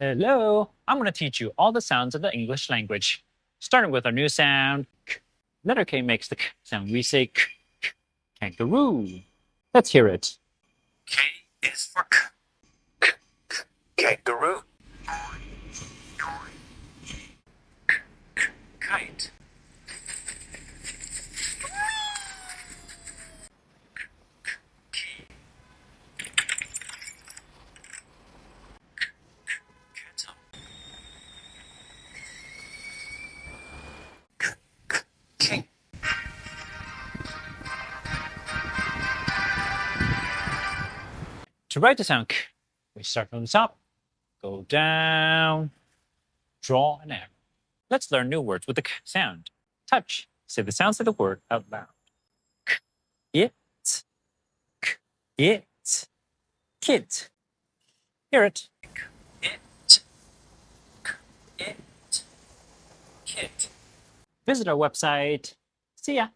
Hello, I'm going to teach you all the sounds of the English language, starting with our new sound, k. Letter K makes the k sound. We say k, k, kangaroo. Let's hear it. K is for k, k, k, kangaroo. K, k, kite. K, k, key. K, k, kettle. K, k, king. To write the sound k, we start from the top, go down, draw an arrow. Let's learn new words with the k sound. Touch. Say the sounds of the word out loud. K, it, k, it, kid. Hear it. It, k, it, kit. Visit our website. See ya.